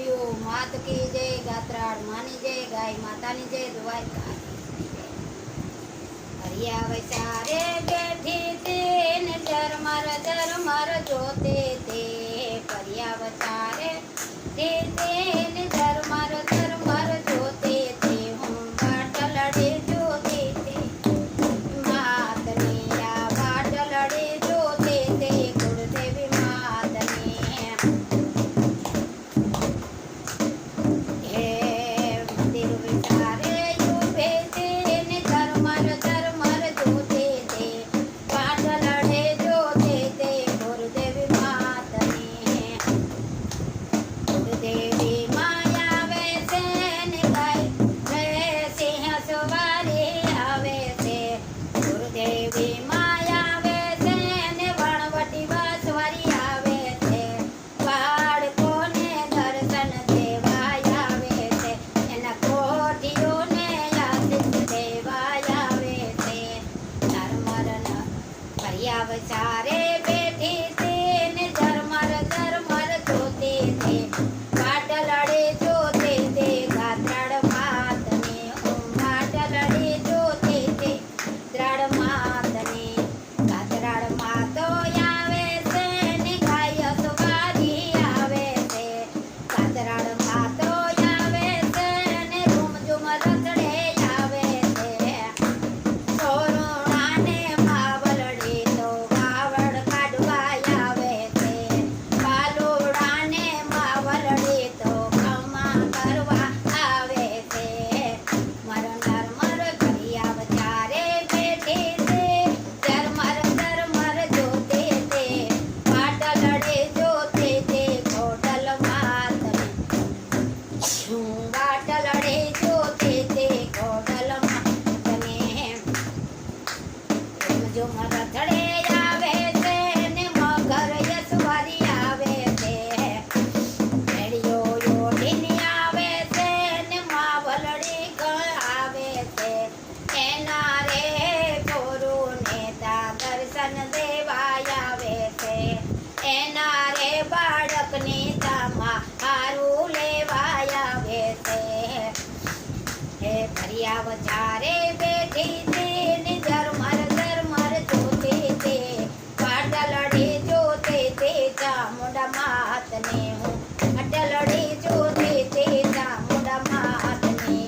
આવ્યું માત કી જય, ગાત્રાળ માની જય, ગાય માતાની જય, દ્વારકા હરિયા વચારે બેઠી તે ને ઝરમર જોતે તે હરિયા વચારે તે ને ઝરમર જોતે તે હું બાટલડે જોતે તે માતની આ બાટલડે જોતે તે કુળદેવી માતની હે મંદિર વિચારે યુભે તે ને ઝરમર જોતે તે બાટલડે જોતે તે કુળદેવી માતની કુળદેવી માયા આવે છે ને ગાય સિંહ સવારી આવે છે કુળદેવી માયા આવે છે ને વણવટી વાસવારી આવે છે બાળકોને દર્શન દેવાય આવે છે એના કોઠીઓને આશીષ દેવાય આવે છે ધર્મર હરિયા વચારે બેઠી તે ને ઝરમર જોતે તે બાટલડે જોતે તે ગાત્રાળ માતને બાટલડે જોતે તે દ્રાળ માતને ગાત્રાળ માતો આવે છે ને ગાય સવારી આવે છે ગાત્રાળ માતો આવે છે ને રૂમઝુમ રતડે આવે છે સોરણાને માવલડે તો વાવડ કાઢવા આવે છે પાલોડાને માવલડે તો ખમા કરવા આવે છે મરનાર મર ઘરિયા વચારે બેઠી તે ઝરમર જોતે તે બાટલડે જોતે તે કોટલ માતને બાટલડે જોતે તે કોટલ માતને ઝુમર રથડે આવે છે ને મગર યસવારી આવે છે રેડિયો યોડીની આવે છે ને માવલડી આવે છે એના રે કોરુ નેતા દર્શન દેવાય આવે છે એના રે બાળકની તામાં હારું લેવાય આવે છે હે ભરિયા વચારે બેઠી તે ને ઝરમર જોતે તે પાટલડે જોતે તે ચામુંડા માતને હું અટલડે જોતે તે ચામુંડા માતને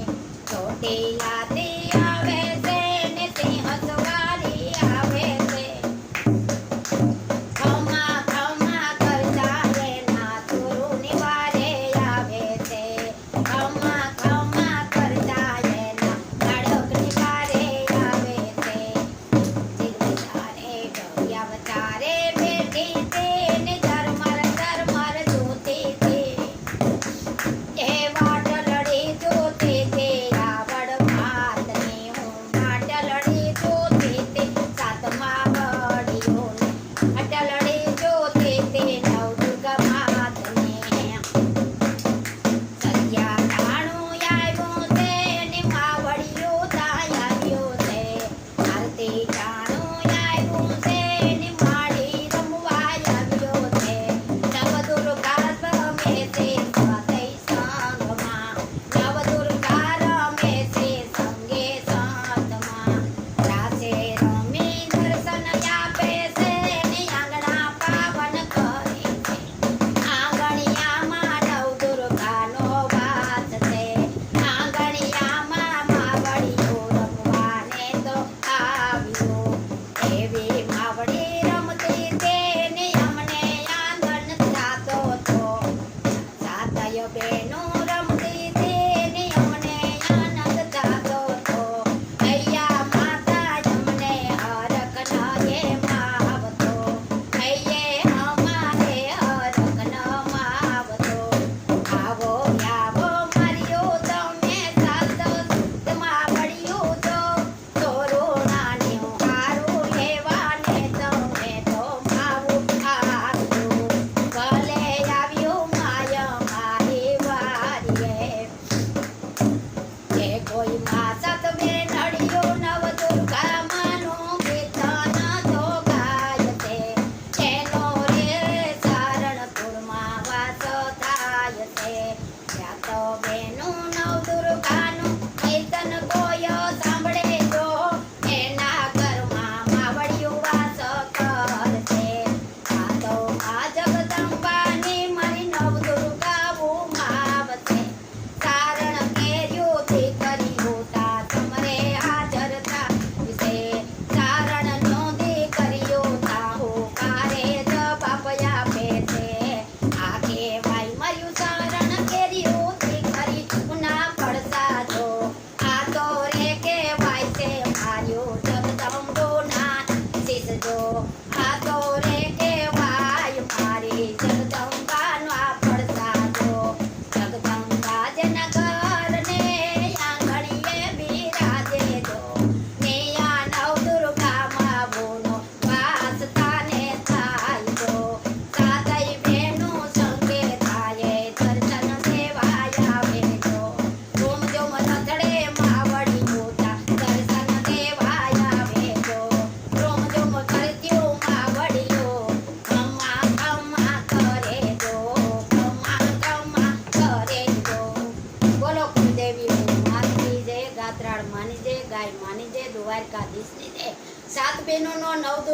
ચોટીલાથી આવે છે ને સિંહ સવારી આવે છે ખમા કરતા એના ચોરુની વારે આવે છે ખમા કરતા એના બાળકની વારે આવે છે હરિયા વચારે બેઠી તે ને ઝરમર જોતે તે એ બાટલડે જોતે તે રાવણ માતને હું બાટલડે જોતે તે સાતમા વડીઓને અટલડે જોતે તે નવદુર્ગા માતને સરિયા ટાણું આવ્યું છે ને માવડિયો તાય આવ્યો છે આરતી ટાણું આવ્યું છે ને માડી રમવા આવ્યો છે નવદુર્ગા રમે છે સ્વાતય સંગમાં નવદુર્ગા રમે છે સંગે સંતમાં રાસે રમી દર્શન આપે છે ને આંગણા પાવન કરે છે આંગણિયામાં નવદુર્ગાનો વાસ છે આંગણિયામાં માવડિયો રમવાને તો આવ્યો એવી માવડી રમતી તે ને અમને આંગણ જાતો તો સાતય બેનો રમતી તે ને અમને આનંદ જાતો તો હૈયા માતા અમને હરક નયે માવતો હૈયે અમારે હરક ન માવતો આવો આવો માર્યો તમે સાતો માવડિયો તો તોરોણાને હારું લેવાને તમે તો માવું આવ્યું ભલે આવ્યું માય મારી વા ત્યાં તો બેનું નવદુર્ગાનું કીર્તન કોઈ સાંભળે જો એના ઘરમાં માવડિયું વાસ કરશે. આ તો આ જગદંબાની મારી નવદુર્ગા ઉમાવશે. સારણ કેર્યુંથી કર્યું તા સમરે હાજર થાશે. સારણનો દીકરીઓ તા હોકારે જવાબ આપે છે. આ કહેવાય મર્યું સારણ કેર્યુંથી કરી ના પડતા જો. આ તો રે કહેવાય છે માર્યો જગદંબોના શીશ જો. આ તો રે કહેવાય મારી જગદંબાના પડતા જો. જગદંબા જેના ઘરને આંગણીએ બિરાજે જો. ને આ નવદુર્ગામાં બોનો વાસ તાને થાય જો. સાતય બહેનો સંગે થાય દર્શન દેવાય આવે જો. જોમ જોમ રથડે માવડિયું તા દર્શન દેવાય આવે જો. જોમ જોમ કરત્યું માવડિયું ખમા ખમા કરે જો. ખમા ખમા કરે જો. બોલો કુળદેવી માની જય, ગાત્રાળ માની જય, ગાય માની જય, દ્વારકાધીશની જય. સાત બહેનોનો નવ